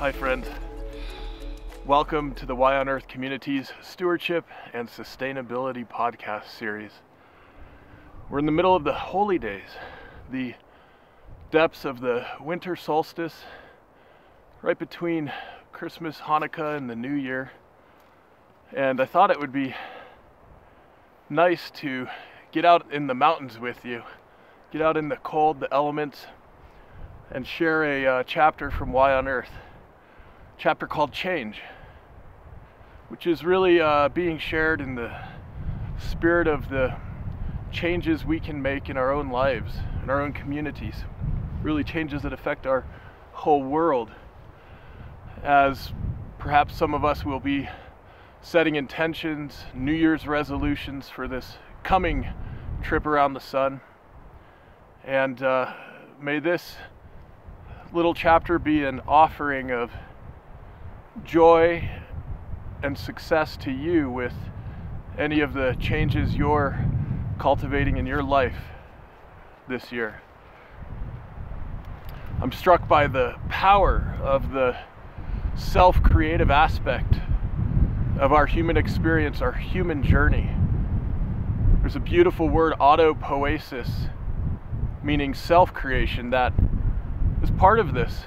Hi friends, welcome to the Why on Earth Community's Stewardship and Sustainability podcast series. We're in the middle of the holy days, the depths of the winter solstice, right between Christmas, Hanukkah, and the New Year. And I thought it would be nice to get out in the mountains with you, get out in the cold, the elements, and share a chapter from Why on Earth. Chapter called Change, which is really being shared in the spirit of the changes we can make in our own lives, in our own communities, really changes that affect our whole world, as perhaps some of us will be setting intentions, New Year's resolutions for this coming trip around the sun. And may this little chapter be an offering of joy and success to you with any of the changes you're cultivating in your life this year. I'm struck by the power of the self-creative aspect of our human experience, our human journey. There's a beautiful word, autopoiesis, meaning self-creation, that is part of this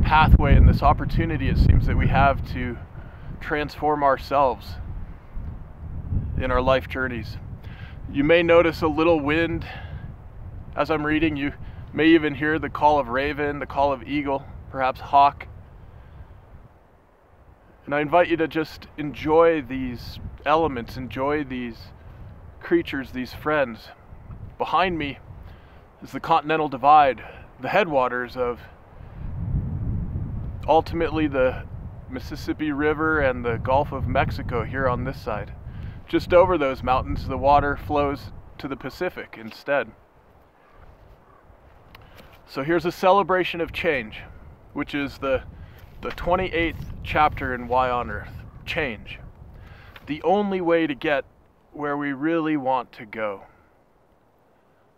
pathway and this opportunity, it seems, that we have to transform ourselves in our life journeys. You may notice a little wind as I'm reading. You may even hear the call of raven, the call of eagle, perhaps hawk. And I invite you to just enjoy these elements, enjoy these creatures, these friends. Behind me is the Continental Divide, the headwaters of ultimately the Mississippi River and the Gulf of Mexico here on this side. Just over those mountains, the water flows to the Pacific instead. So here's a celebration of change, which is the 28th chapter in Why on Earth. Change. The only way to get where we really want to go.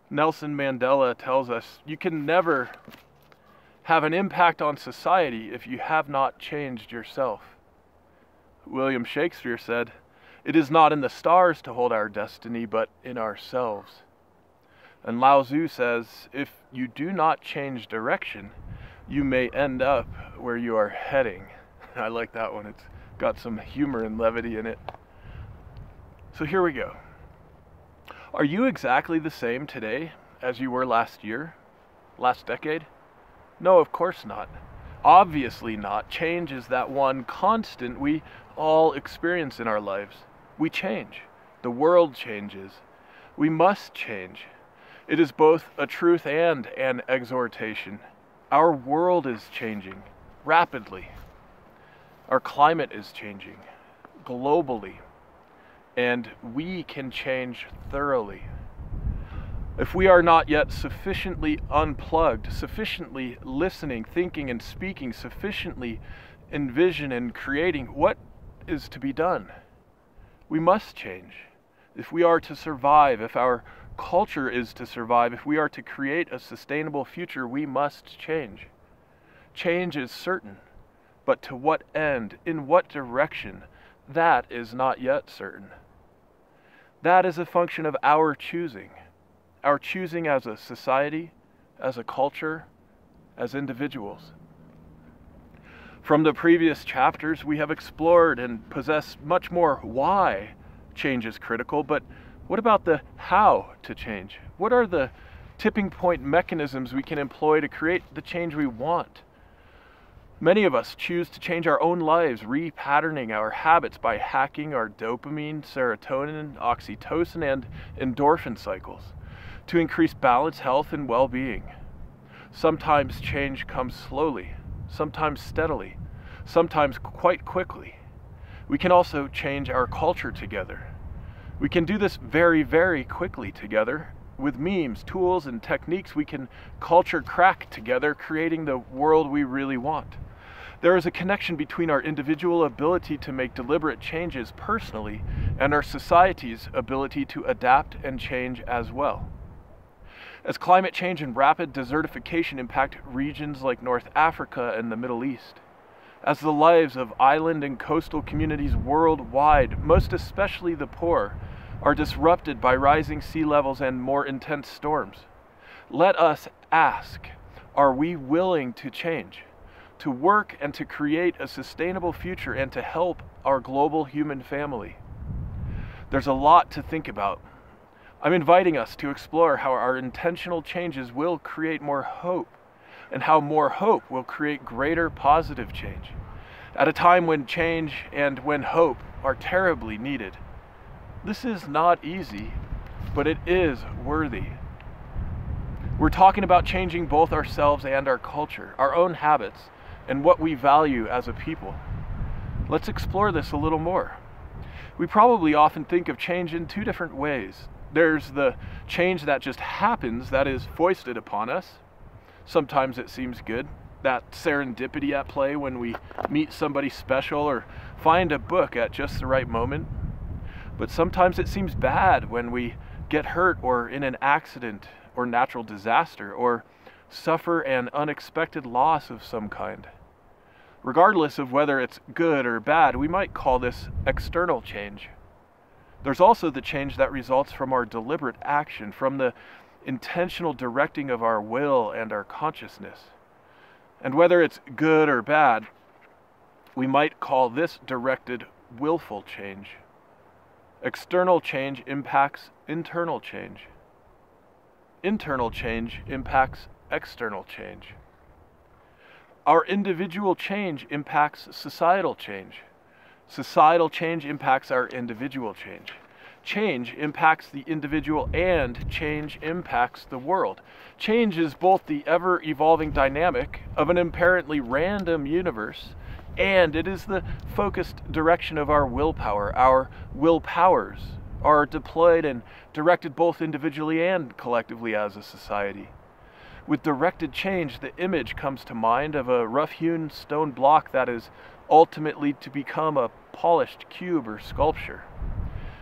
Nelson Mandela tells us you can never have an impact on society if you have not changed yourself. William Shakespeare said, "It is not in the stars to hold our destiny, but in ourselves." And Lao Tzu says, if you do not change direction, you may end up where you are heading. I like that one. It's got some humor and levity in it. So here we go. Are you exactly the same today as you were last year, last decade? No, of course not. Obviously not. Change is that one constant we all experience in our lives. We change. The world changes. We must change. It is both a truth and an exhortation. Our world is changing rapidly. Our climate is changing globally. And we can change thoroughly. If we are not yet sufficiently unplugged, sufficiently listening, thinking, and speaking, sufficiently envisioning and creating, what is to be done? We must change. If we are to survive, if our culture is to survive, if we are to create a sustainable future, we must change. Change is certain, but to what end, in what direction, that is not yet certain. That is a function of our choosing as a society, as a culture, as individuals. From the previous chapters, we have explored and possess much more why change is critical, but what about the how to change? What are the tipping point mechanisms we can employ to create the change we want? Many of us choose to change our own lives, repatterning our habits by hacking our dopamine, serotonin, oxytocin, and endorphin cycles to increase balance, health, and well-being. Sometimes change comes slowly, sometimes steadily, sometimes quite quickly. We can also change our culture together. We can do this very, very quickly together. With memes, tools, and techniques, we can culture crack together, creating the world we really want. There is a connection between our individual ability to make deliberate changes personally and our society's ability to adapt and change as well. As climate change and rapid desertification impact regions like North Africa and the Middle East, as the lives of island and coastal communities worldwide, most especially the poor, are disrupted by rising sea levels and more intense storms. Let us ask, are we willing to change, to work and to create a sustainable future and to help our global human family? There's a lot to think about. I'm inviting us to explore how our intentional changes will create more hope, and how more hope will create greater positive change, at a time when change and when hope are terribly needed. This is not easy, but it is worthy. We're talking about changing both ourselves and our culture, our own habits, and what we value as a people. Let's explore this a little more. We probably often think of change in two different ways. There's the change that just happens, that is foisted upon us. Sometimes it seems good, that serendipity at play when we meet somebody special or find a book at just the right moment. But sometimes it seems bad when we get hurt or in an accident or natural disaster or suffer an unexpected loss of some kind. Regardless of whether it's good or bad, we might call this external change. There's also the change that results from our deliberate action, from the intentional directing of our will and our consciousness. And whether it's good or bad, we might call this directed willful change. External change impacts internal change. Internal change impacts external change. Our individual change impacts societal change. Societal change impacts our individual change. Change impacts the individual and change impacts the world. Change is both the ever-evolving dynamic of an apparently random universe, and it is the focused direction of our willpower. Our willpowers are deployed and directed both individually and collectively as a society. With directed change, the image comes to mind of a rough-hewn stone block that is ultimately to become a polished cube or sculpture.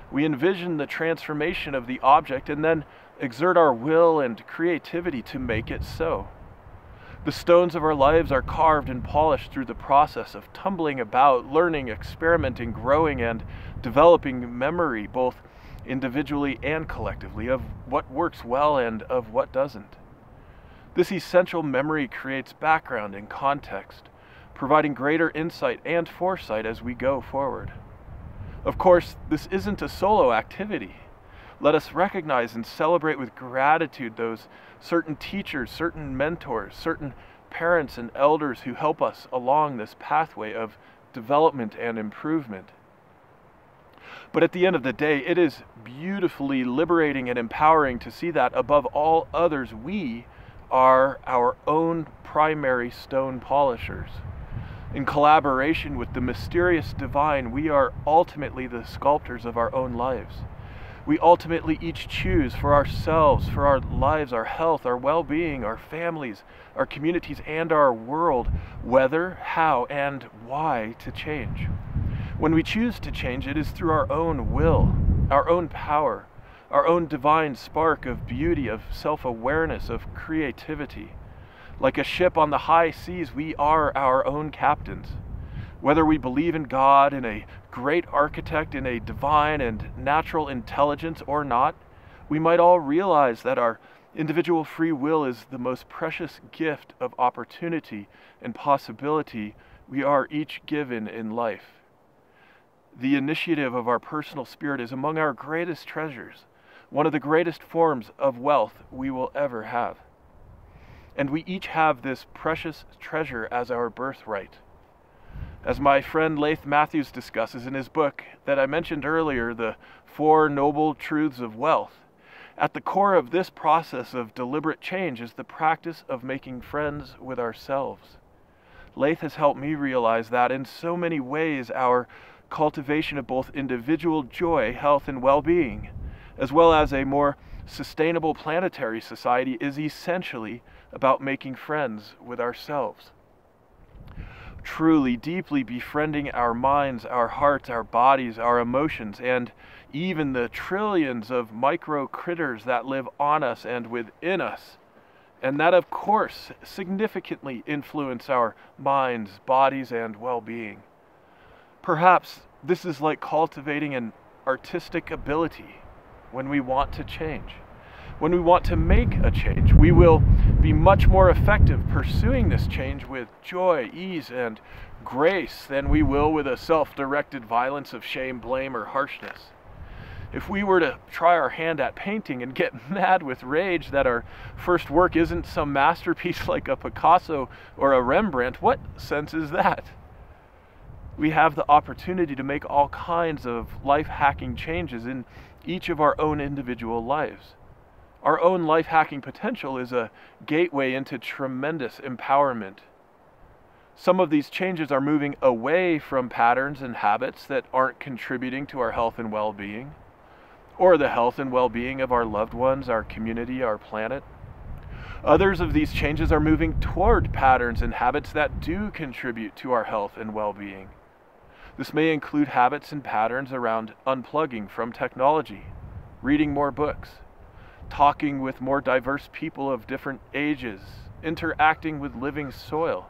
We envision the transformation of the object and then exert our will and creativity to make it so. The stones of our lives are carved and polished through the process of tumbling about, learning, experimenting, growing, and developing memory, both individually and collectively, of what works well and of what doesn't. This essential memory creates background and context, providing greater insight and foresight as we go forward. Of course, this isn't a solo activity. Let us recognize and celebrate with gratitude those certain teachers, certain mentors, certain parents and elders who help us along this pathway of development and improvement. But at the end of the day, it is beautifully liberating and empowering to see that above all others, we are our own primary stone polishers. In collaboration with the mysterious divine, we are ultimately the sculptors of our own lives. We ultimately each choose for ourselves, for our lives, our health, our well-being, our families, our communities, and our world, whether, how, and why to change. When we choose to change, it is through our own will, our own power, our own divine spark of beauty, of self-awareness, of creativity. Like a ship on the high seas, we are our own captains. Whether we believe in God, in a great architect, in a divine and natural intelligence or not, we might all realize that our individual free will is the most precious gift of opportunity and possibility we are each given in life. The initiative of our personal spirit is among our greatest treasures, one of the greatest forms of wealth we will ever have. And we each have this precious treasure as our birthright. As my friend Laith Matthews discusses in his book that I mentioned earlier, The Four Noble Truths of Wealth, at the core of this process of deliberate change is the practice of making friends with ourselves. Laith has helped me realize that in so many ways our cultivation of both individual joy, health, and well-being, as well as a more sustainable planetary society, is essentially about making friends with ourselves. Truly, deeply befriending our minds, our hearts, our bodies, our emotions, and even the trillions of micro critters that live on us and within us and that of course significantly influence our minds, bodies, and well-being. Perhaps this is like cultivating an artistic ability. When we want to change, when we want to make a change, we will be much more effective pursuing this change with joy, ease, and grace than we will with a self-directed violence of shame, blame, or harshness. If we were to try our hand at painting and get mad with rage that our first work isn't some masterpiece like a Picasso or a Rembrandt, what sense is that? We have the opportunity to make all kinds of life-hacking changes in each of our own individual lives. Our own life-hacking potential is a gateway into tremendous empowerment. Some of these changes are moving away from patterns and habits that aren't contributing to our health and well-being, or the health and well-being of our loved ones, our community, our planet. Others of these changes are moving toward patterns and habits that do contribute to our health and well-being. This may include habits and patterns around unplugging from technology, reading more books, talking with more diverse people of different ages, interacting with living soil,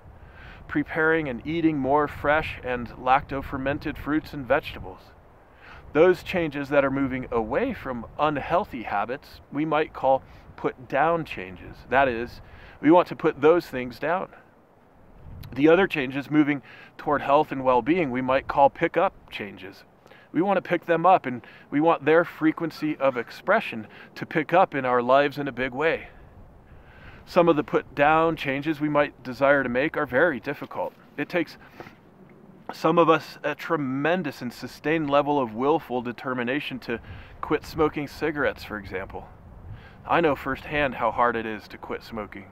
preparing and eating more fresh and lacto-fermented fruits and vegetables. Those changes that are moving away from unhealthy habits we might call put down changes. That is, we want to put those things down. The other changes moving toward health and well-being we might call pick up changes. We want to pick them up, and we want their frequency of expression to pick up in our lives in a big way. Some of the put down changes we might desire to make are very difficult. It takes some of us a tremendous and sustained level of willful determination to quit smoking cigarettes, for example. I know firsthand how hard it is to quit smoking.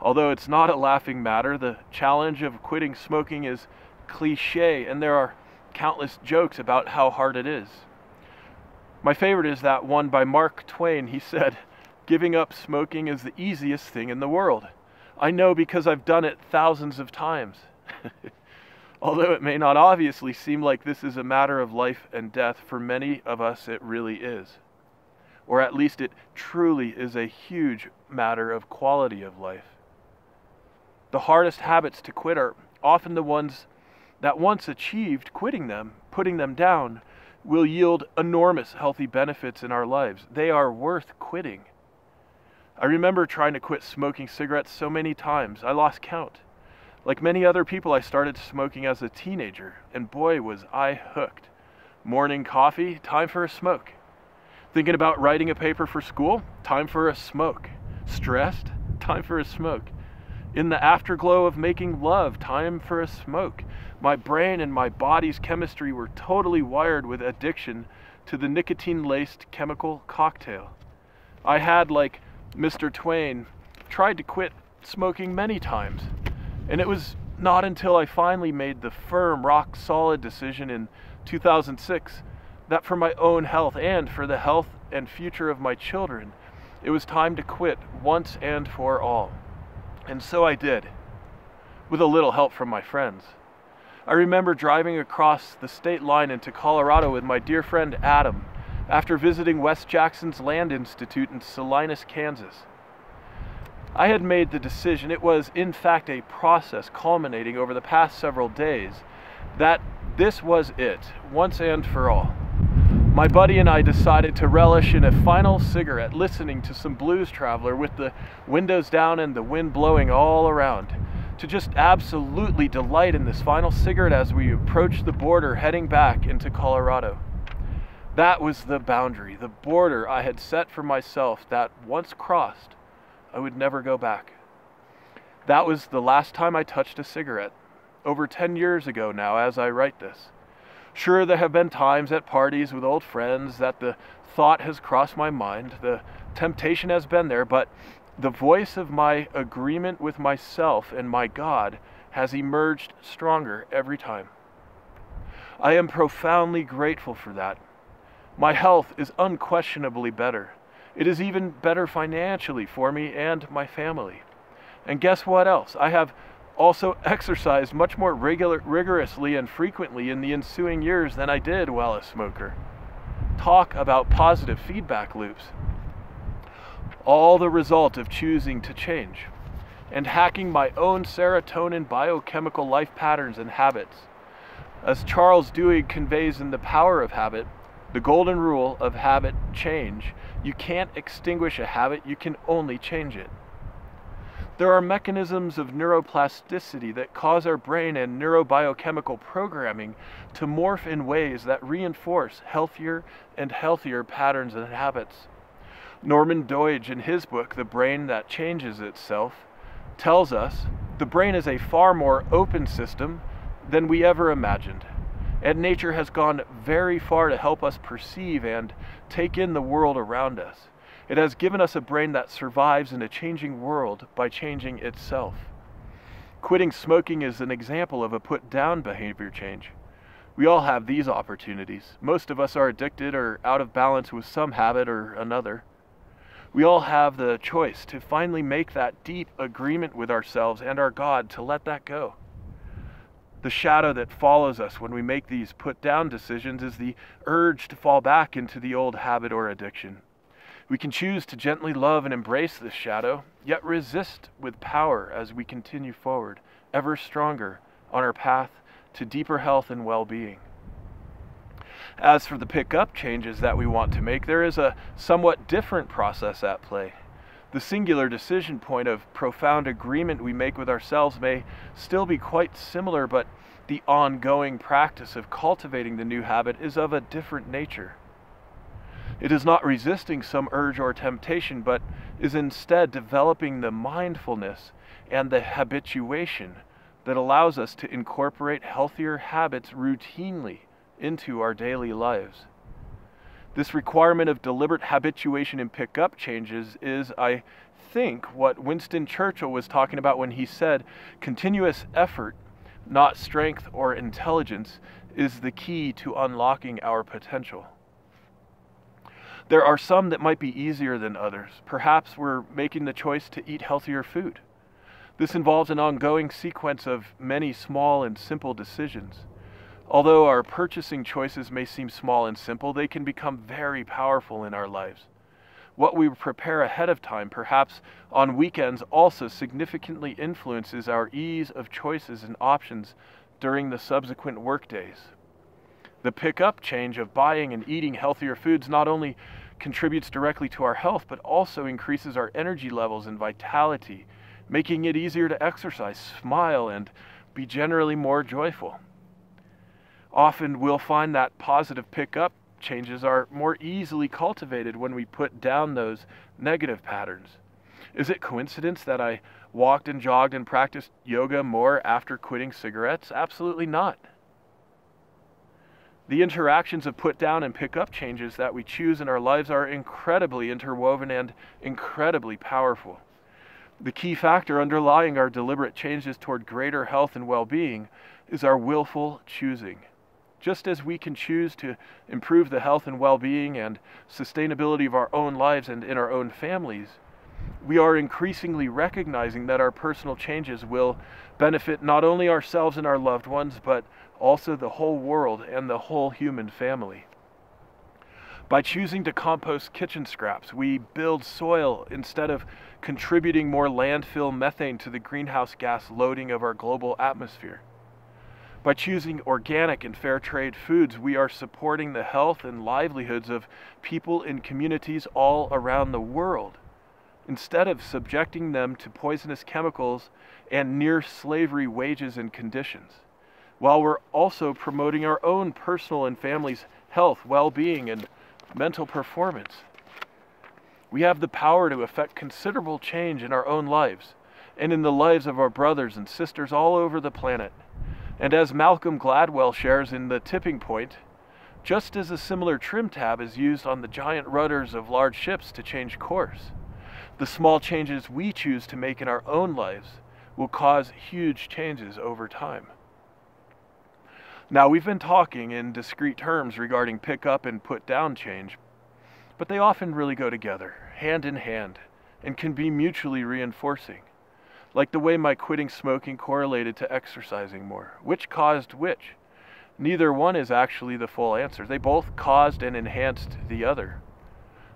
Although it's not a laughing matter, the challenge of quitting smoking is cliché, and there are countless jokes about how hard it is. My favorite is that one by Mark Twain. He said, "Giving up smoking is the easiest thing in the world. I know because I've done it thousands of times." Although it may not obviously seem like this is a matter of life and death, for many of us it really is. Or at least it truly is a huge matter of quality of life. The hardest habits to quit are often the ones that once achieved, quitting them, putting them down, will yield enormous healthy benefits in our lives. They are worth quitting. I remember trying to quit smoking cigarettes so many times, I lost count. Like many other people, I started smoking as a teenager, and boy was I hooked. Morning coffee, time for a smoke. Thinking about writing a paper for school, time for a smoke. Stressed, time for a smoke. In the afterglow of making love, time for a smoke. My brain and my body's chemistry were totally wired with addiction to the nicotine-laced chemical cocktail. I had, like Mr. Twain, tried to quit smoking many times, and it was not until I finally made the firm, rock-solid decision in 2006 that for my own health and for the health and future of my children, it was time to quit once and for all. And so I did, with a little help from my friends. I remember driving across the state line into Colorado with my dear friend Adam after visiting West Jackson's Land Institute in Salinas, Kansas. I had made the decision, it was in fact a process culminating over the past several days, that this was it, once and for all. My buddy and I decided to relish in a final cigarette, listening to some Blues Traveler with the windows down and the wind blowing all around, to just absolutely delight in this final cigarette as we approached the border heading back into Colorado. That was the boundary, the border I had set for myself that once crossed, I would never go back. That was the last time I touched a cigarette, over 10 years ago now as I write this. Sure, there have been times at parties with old friends that the thought has crossed my mind, the temptation has been there, but the voice of my agreement with myself and my God has emerged stronger every time. I am profoundly grateful for that. My health is unquestionably better. It is even better financially for me and my family. And guess what else? I have also exercised much more rigorously and frequently in the ensuing years than I did while a smoker. Talk about positive feedback loops. all the result of choosing to change and hacking my own serotonin biochemical life patterns and habits. As Charles Duhigg conveys in The Power of Habit, the golden rule of habit change: you can't extinguish a habit, you can only change it. There are mechanisms of neuroplasticity that cause our brain and neurobiochemical programming to morph in ways that reinforce healthier and healthier patterns and habits. Norman Doidge, in his book, The Brain That Changes Itself, tells us the brain is a far more open system than we ever imagined, and nature has gone very far to help us perceive and take in the world around us. It has given us a brain that survives in a changing world by changing itself. Quitting smoking is an example of a put-down behavior change. We all have these opportunities. Most of us are addicted or out of balance with some habit or another. We all have the choice to finally make that deep agreement with ourselves and our God to let that go. The shadow that follows us when we make these put-down decisions is the urge to fall back into the old habit or addiction. We can choose to gently love and embrace this shadow, yet resist with power as we continue forward, ever stronger on our path to deeper health and well-being. As for the pick-up changes that we want to make, there is a somewhat different process at play. The singular decision point of profound agreement we make with ourselves may still be quite similar, but the ongoing practice of cultivating the new habit is of a different nature. It is not resisting some urge or temptation, but is instead developing the mindfulness and the habituation that allows us to incorporate healthier habits routinely into our daily lives. This requirement of deliberate habituation and pick-up changes is, I think, what Winston Churchill was talking about when he said, continuous effort, not strength or intelligence, is the key to unlocking our potential. There are some that might be easier than others. Perhaps we're making the choice to eat healthier food. This involves an ongoing sequence of many small and simple decisions. Although our purchasing choices may seem small and simple, they can become very powerful in our lives. What we prepare ahead of time, perhaps on weekends, also significantly influences our ease of choices and options during the subsequent workdays. The pick-up change of buying and eating healthier foods not only contributes directly to our health, but also increases our energy levels and vitality, making it easier to exercise, smile, and be generally more joyful. Often we'll find that positive pick-up changes are more easily cultivated when we put down those negative patterns. Is it coincidence that I walked and jogged and practiced yoga more after quitting cigarettes? Absolutely not. The interactions of put-down and pick-up changes that we choose in our lives are incredibly interwoven and incredibly powerful. The key factor underlying our deliberate changes toward greater health and well-being is our willful choosing. Just as we can choose to improve the health and well-being and sustainability of our own lives and in our own families, we are increasingly recognizing that our personal changes will benefit not only ourselves and our loved ones, but also the whole world and the whole human family. By choosing to compost kitchen scraps, we build soil instead of contributing more landfill methane to the greenhouse gas loading of our global atmosphere. By choosing organic and fair trade foods, we are supporting the health and livelihoods of people in communities all around the world, instead of subjecting them to poisonous chemicals and near-slavery wages and conditions, while we're also promoting our own personal and family's health, well-being, and mental performance. We have the power to effect considerable change in our own lives and in the lives of our brothers and sisters all over the planet. And as Malcolm Gladwell shares in The Tipping Point, just as a similar trim tab is used on the giant rudders of large ships to change course, the small changes we choose to make in our own lives will cause huge changes over time. Now, we've been talking in discrete terms regarding pick up and put down change, but they often really go together, hand in hand, and can be mutually reinforcing. Like the way my quitting smoking correlated to exercising more. Which caused which? Neither one is actually the full answer. They both caused and enhanced the other.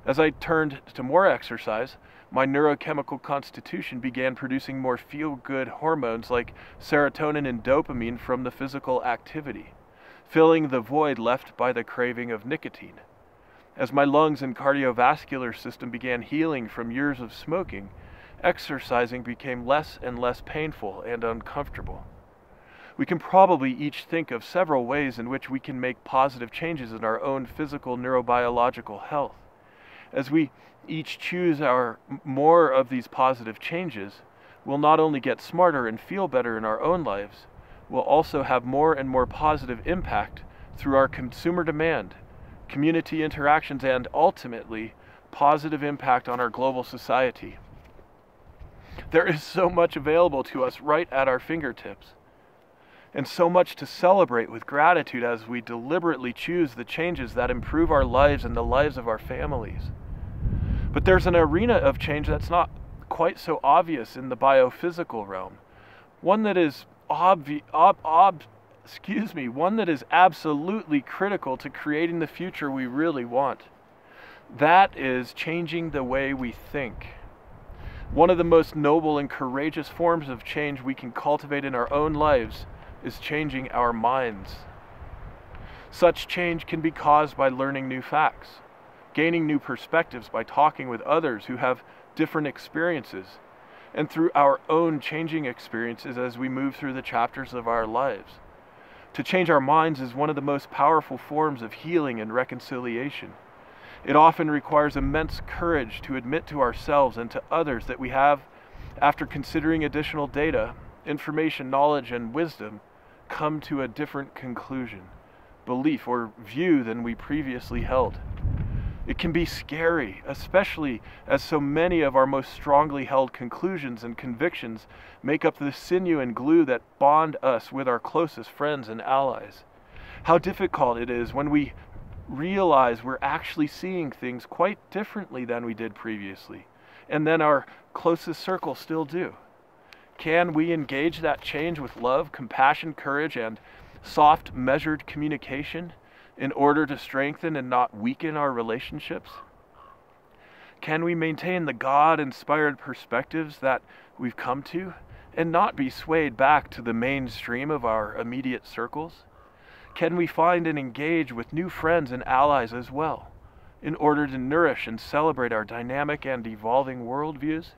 As I turned to more exercise, my neurochemical constitution began producing more feel-good hormones like serotonin and dopamine from the physical activity, filling the void left by the craving of nicotine. As my lungs and cardiovascular system began healing from years of smoking, exercising became less and less painful and uncomfortable. We can probably each think of several ways in which we can make positive changes in our own physical neurobiological health. As we each choose more of these positive changes, we'll not only get smarter and feel better in our own lives, we'll also have more and more positive impact through our consumer demand, community interactions, and ultimately, positive impact on our global society. There is so much available to us right at our fingertips, and so much to celebrate with gratitude as we deliberately choose the changes that improve our lives and the lives of our families. But there's an arena of change that's not quite so obvious in the biophysical realm, one that is one that is absolutely critical to creating the future we really want. That is changing the way we think. One of the most noble and courageous forms of change we can cultivate in our own lives is changing our minds. Such change can be caused by learning new facts, gaining new perspectives by talking with others who have different experiences, and through our own changing experiences as we move through the chapters of our lives. To change our minds is one of the most powerful forms of healing and reconciliation. It often requires immense courage to admit to ourselves and to others that we have, after considering additional data, information, knowledge, and wisdom, come to a different conclusion, belief, or view than we previously held. It can be scary, especially as so many of our most strongly held conclusions and convictions make up the sinew and glue that bond us with our closest friends and allies. How difficult it is when we realize we're actually seeing things quite differently than we did previously, and then our closest circle still do. Can we engage that change with love, compassion, courage, and soft, measured communication in order to strengthen and not weaken our relationships? Can we maintain the God-inspired perspectives that we've come to and not be swayed back to the mainstream of our immediate circles? Can we find and engage with new friends and allies as well in order to nourish and celebrate our dynamic and evolving worldviews?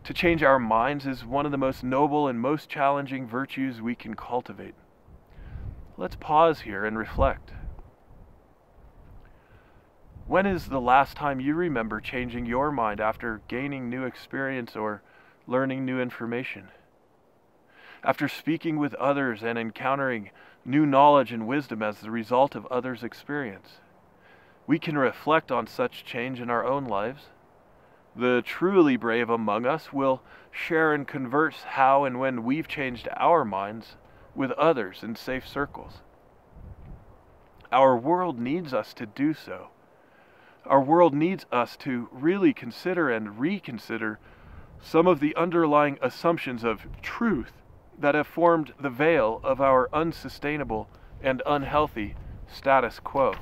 To change our minds is one of the most noble and most challenging virtues we can cultivate. Let's pause here and reflect. When is the last time you remember changing your mind after gaining new experience or learning new information? After speaking with others and encountering new knowledge and wisdom as the result of others' experience, we can reflect on such change in our own lives. The truly brave among us will share and converse how and when we've changed our minds with others in safe circles. Our world needs us to do so. Our world needs us to really consider and reconsider some of the underlying assumptions of truth that have formed the veil of our unsustainable and unhealthy status quo.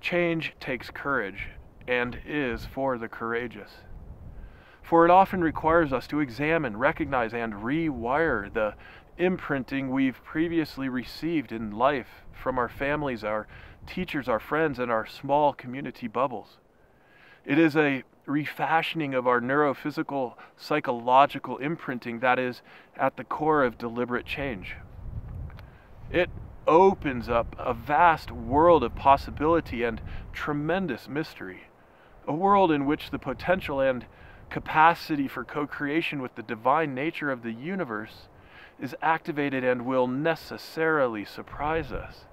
Change takes courage and is for the courageous. For it often requires us to examine, recognize, and rewire the imprinting we've previously received in life from our families, our teachers, our friends, and our small community bubbles. It is a refashioning of our neurophysical, psychological imprinting that is at the core of deliberate change. It opens up a vast world of possibility and tremendous mystery, a world in which the potential and capacity for co-creation with the divine nature of the universe is activated and will necessarily surprise us.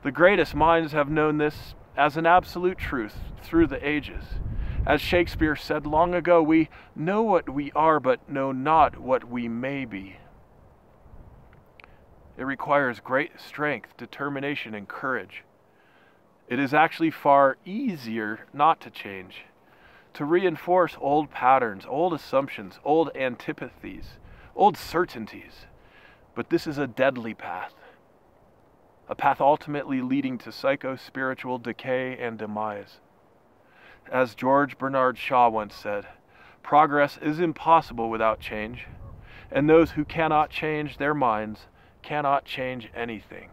The greatest minds have known this as an absolute truth through the ages. As Shakespeare said long ago, we know what we are, but know not what we may be. It requires great strength, determination, and courage. It is actually far easier not to change, to reinforce old patterns, old assumptions, old antipathies, old certainties. But this is a deadly path. a path ultimately leading to psycho-spiritual decay and demise. As George Bernard Shaw once said, progress is impossible without change, and those who cannot change their minds cannot change anything.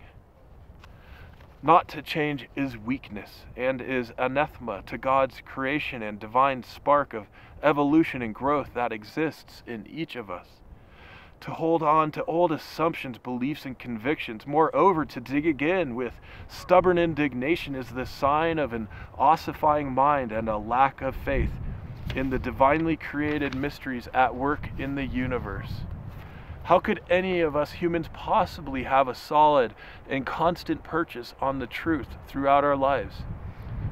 Not to change is weakness and is anathema to God's creation and divine spark of evolution and growth that exists in each of us. To hold on to old assumptions, beliefs, and convictions, moreover, to dig again with stubborn indignation, is the sign of an ossifying mind and a lack of faith in the divinely created mysteries at work in the universe. How could any of us humans possibly have a solid and constant purchase on the truth throughout our lives?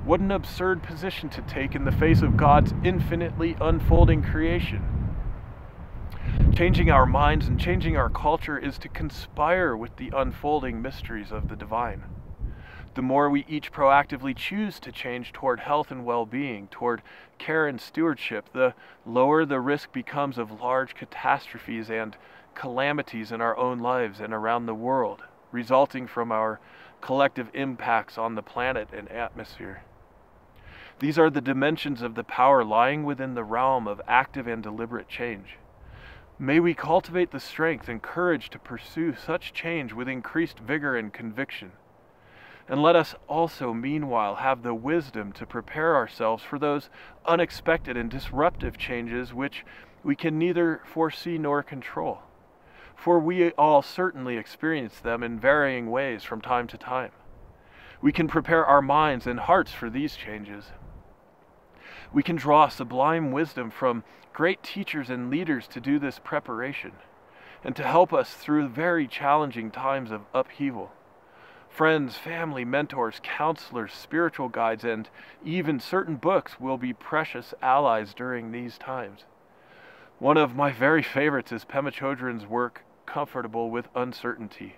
What an absurd position to take in the face of God's infinitely unfolding creation. Changing our minds and changing our culture is to conspire with the unfolding mysteries of the divine. The more we each proactively choose to change toward health and well-being, toward care and stewardship, the lower the risk becomes of large catastrophes and calamities in our own lives and around the world, resulting from our collective impacts on the planet and atmosphere. These are the dimensions of the power lying within the realm of active and deliberate change. May we cultivate the strength and courage to pursue such change with increased vigor and conviction. And let us also, meanwhile, have the wisdom to prepare ourselves for those unexpected and disruptive changes which we can neither foresee nor control. For we all certainly experience them in varying ways from time to time. We can prepare our minds and hearts for these changes. We can draw sublime wisdom from great teachers and leaders to do this preparation, and to help us through very challenging times of upheaval. Friends, family, mentors, counselors, spiritual guides, and even certain books will be precious allies during these times. One of my very favorites is Pema Chodron's work, Comfortable with Uncertainty.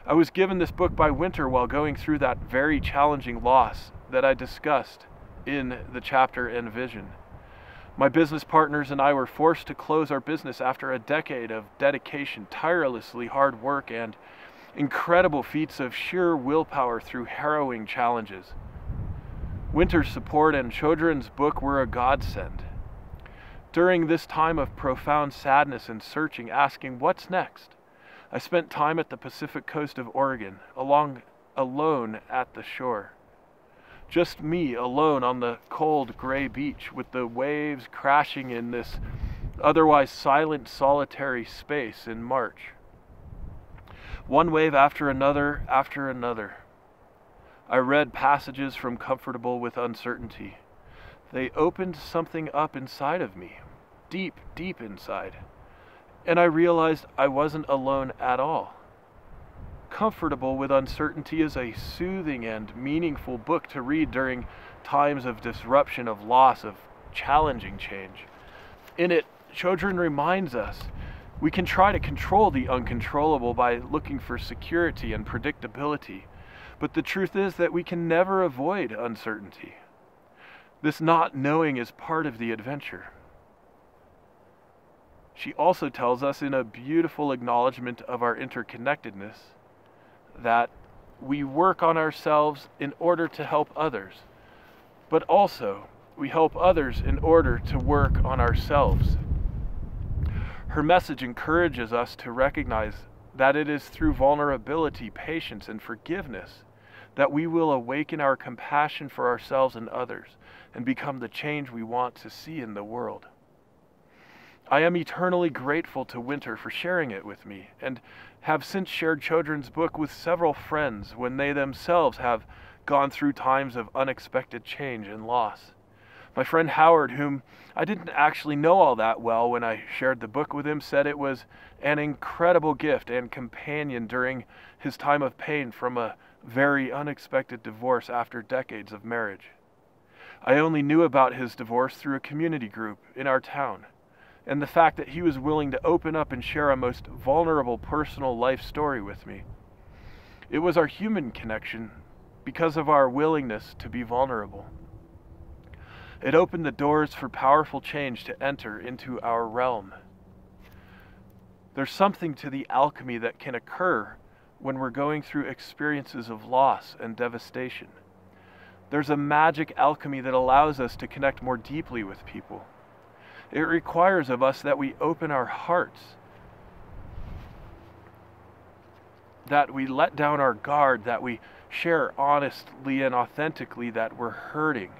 I was given this book by Winter while going through that very challenging loss that I discussed in the chapter Envision. My business partners and I were forced to close our business after a decade of dedication, tirelessly hard work, and incredible feats of sheer willpower through harrowing challenges. Winter's support and Chodron's book were a godsend. During this time of profound sadness and searching, asking what's next, I spent time at the Pacific coast of Oregon, alone at the shore. Just me alone on the cold gray beach with the waves crashing in this otherwise silent, solitary space in March. One wave after another after another. I read passages from Comfortable with Uncertainty. They opened something up inside of me, deep, deep inside. And I realized I wasn't alone at all. Comfortable with Uncertainty is a soothing and meaningful book to read during times of disruption, of loss, of challenging change. In it, Chodron reminds us we can try to control the uncontrollable by looking for security and predictability, but the truth is that we can never avoid uncertainty. This not knowing is part of the adventure. She also tells us in a beautiful acknowledgement of our interconnectedness that we work on ourselves in order to help others, but also we help others in order to work on ourselves. Her message encourages us to recognize that it is through vulnerability, patience, and forgiveness that we will awaken our compassion for ourselves and others and become the change we want to see in the world. I am eternally grateful to Winter for sharing it with me, and have since shared Chodron's book with several friends when they themselves have gone through times of unexpected change and loss. My friend Howard, whom I didn't actually know all that well when I shared the book with him, said it was an incredible gift and companion during his time of pain from a very unexpected divorce after decades of marriage. I only knew about his divorce through a community group in our town, and the fact that he was willing to open up and share a most vulnerable personal life story with me. It was our human connection because of our willingness to be vulnerable. It opened the doors for powerful change to enter into our realm. There's something to the alchemy that can occur when we're going through experiences of loss and devastation. There's a magic alchemy that allows us to connect more deeply with people. It requires of us that we open our hearts, that we let down our guard, that we share honestly and authentically that we're hurting,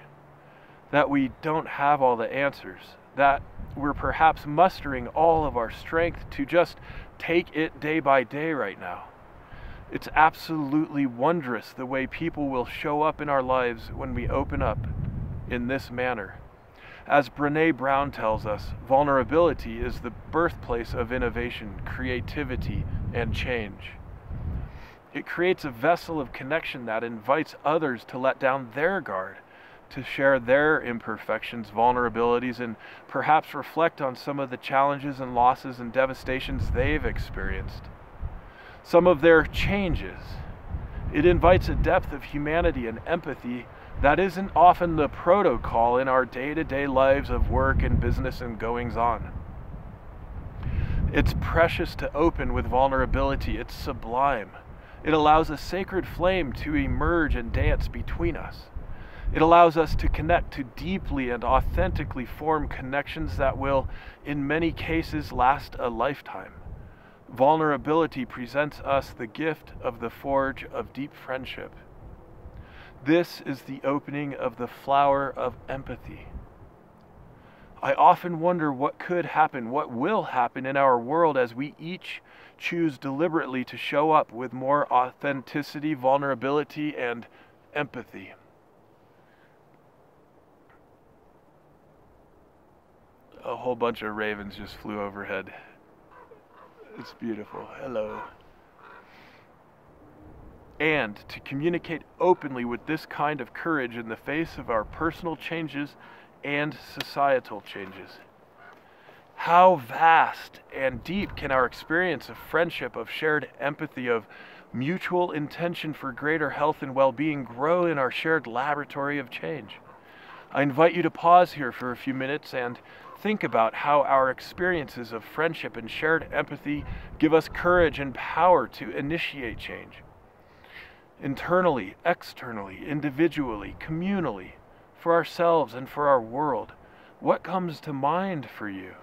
that we don't have all the answers, that we're perhaps mustering all of our strength to just take it day by day right now. It's absolutely wondrous the way people will show up in our lives when we open up in this manner. As Brené Brown tells us, vulnerability is the birthplace of innovation, creativity, and change. It creates a vessel of connection that invites others to let down their guard, to share their imperfections, vulnerabilities, and perhaps reflect on some of the challenges and losses and devastations they've experienced, some of their changes. It invites a depth of humanity and empathy that isn't often the protocol in our day-to-day lives of work and business and goings-on. It's precious to open with vulnerability. It's sublime. It allows a sacred flame to emerge and dance between us. It allows us to connect, to deeply and authentically form connections that will, in many cases, last a lifetime. Vulnerability presents us the gift of the forge of deep friendship. This is the opening of the flower of empathy. I often wonder what could happen, what will happen in our world as we each choose deliberately to show up with more authenticity, vulnerability, and empathy. A whole bunch of ravens just flew overhead. It's beautiful. Hello. And to communicate openly with this kind of courage in the face of our personal changes and societal changes. How vast and deep can our experience of friendship, of shared empathy, of mutual intention for greater health and well-being grow in our shared laboratory of change? I invite you to pause here for a few minutes and think about how our experiences of friendship and shared empathy give us courage and power to initiate change. Internally, externally, individually, communally, for ourselves and for our world. What comes to mind for you?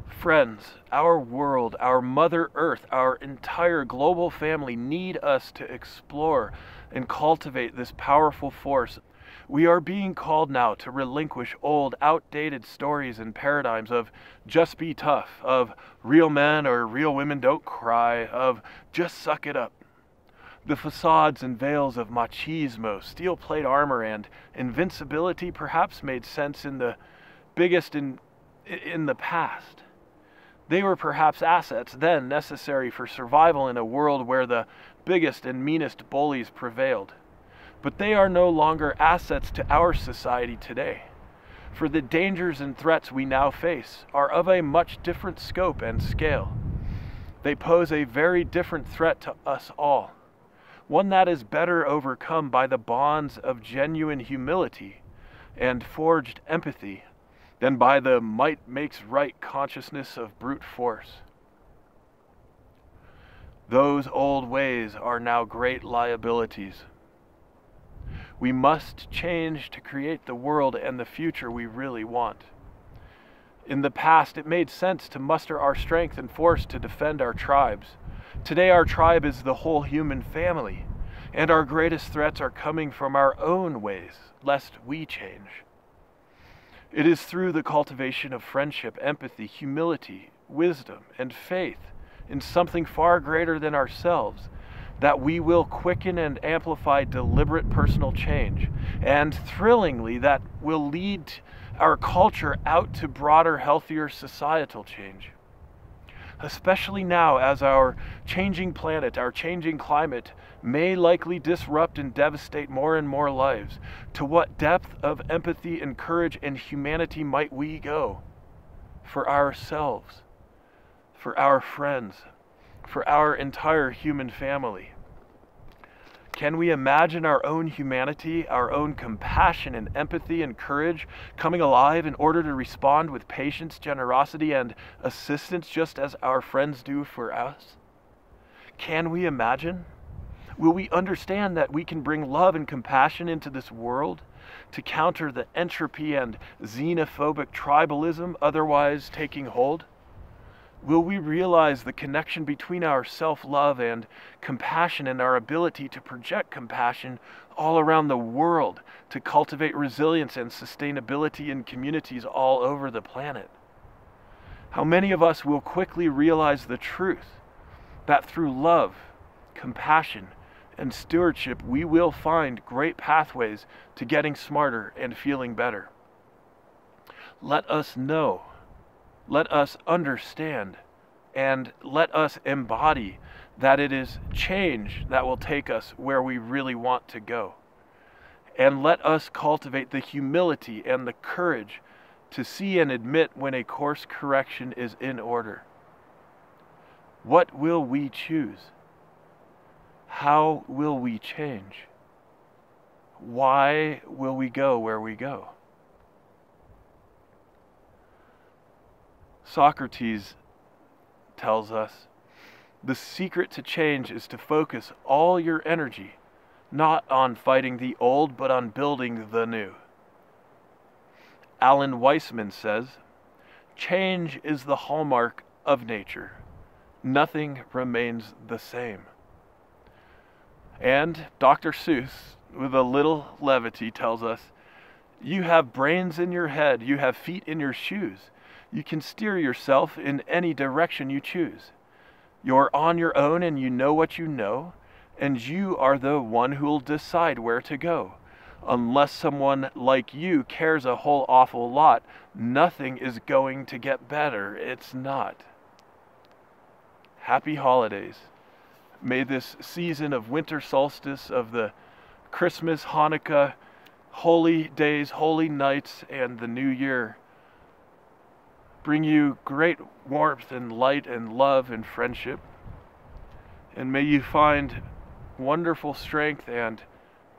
Friends, our world, our Mother Earth, our entire global family need us to explore and cultivate this powerful force. We are being called now to relinquish old, outdated stories and paradigms of just be tough, of real men or real women don't cry, of just suck it up. The facades and veils of machismo, steel-plate armor, and invincibility perhaps made sense in the past. They were perhaps assets then necessary for survival in a world where the biggest and meanest bullies prevailed. But they are no longer assets to our society today, for the dangers and threats we now face are of a much different scope and scale. They pose a very different threat to us all, one that is better overcome by the bonds of genuine humility and forged empathy than by the might makes right consciousness of brute force. Those old ways are now great liabilities. We must change to create the world and the future we really want. In the past, it made sense to muster our strength and force to defend our tribes. Today, our tribe is the whole human family, and our greatest threats are coming from our own ways, lest we change. It is through the cultivation of friendship, empathy, humility, wisdom, and faith in something far greater than ourselves that we will quicken and amplify deliberate personal change, and thrillingly that will lead our culture out to broader, healthier societal change. Especially now as our changing planet, our changing climate may likely disrupt and devastate more and more lives. To what depth of empathy and courage and humanity might we go? For ourselves, for our friends, for our entire human family. Can we imagine our own humanity, our own compassion and empathy and courage coming alive in order to respond with patience, generosity, and assistance just as our friends do for us? Can we imagine? Will we understand that we can bring love and compassion into this world to counter the entropy and xenophobic tribalism otherwise taking hold? Will we realize the connection between our self-love and compassion and our ability to project compassion all around the world to cultivate resilience and sustainability in communities all over the planet? How many of us will quickly realize the truth that through love, compassion, and stewardship we will find great pathways to getting smarter and feeling better? Let us know. Let us understand, and let us embody that it is change that will take us where we really want to go. And let us cultivate the humility and the courage to see and admit when a course correction is in order. What will we choose? How will we change? Why will we go where we go? Socrates tells us, the secret to change is to focus all your energy not on fighting the old, but on building the new. Alan Weissman says, change is the hallmark of nature. Nothing remains the same. And Dr. Seuss, with a little levity, tells us, you have brains in your head, you have feet in your shoes. You can steer yourself in any direction you choose. You're on your own and you know what you know, and you are the one who'll decide where to go. Unless someone like you cares a whole awful lot, nothing is going to get better. It's not. Happy holidays. May this season of winter solstice, of the Christmas, Hanukkah, holy days, holy nights, and the new year bring you great warmth and light and love and friendship. And may you find wonderful strength and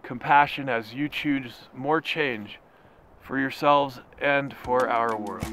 compassion as you choose more change for yourselves and for our world.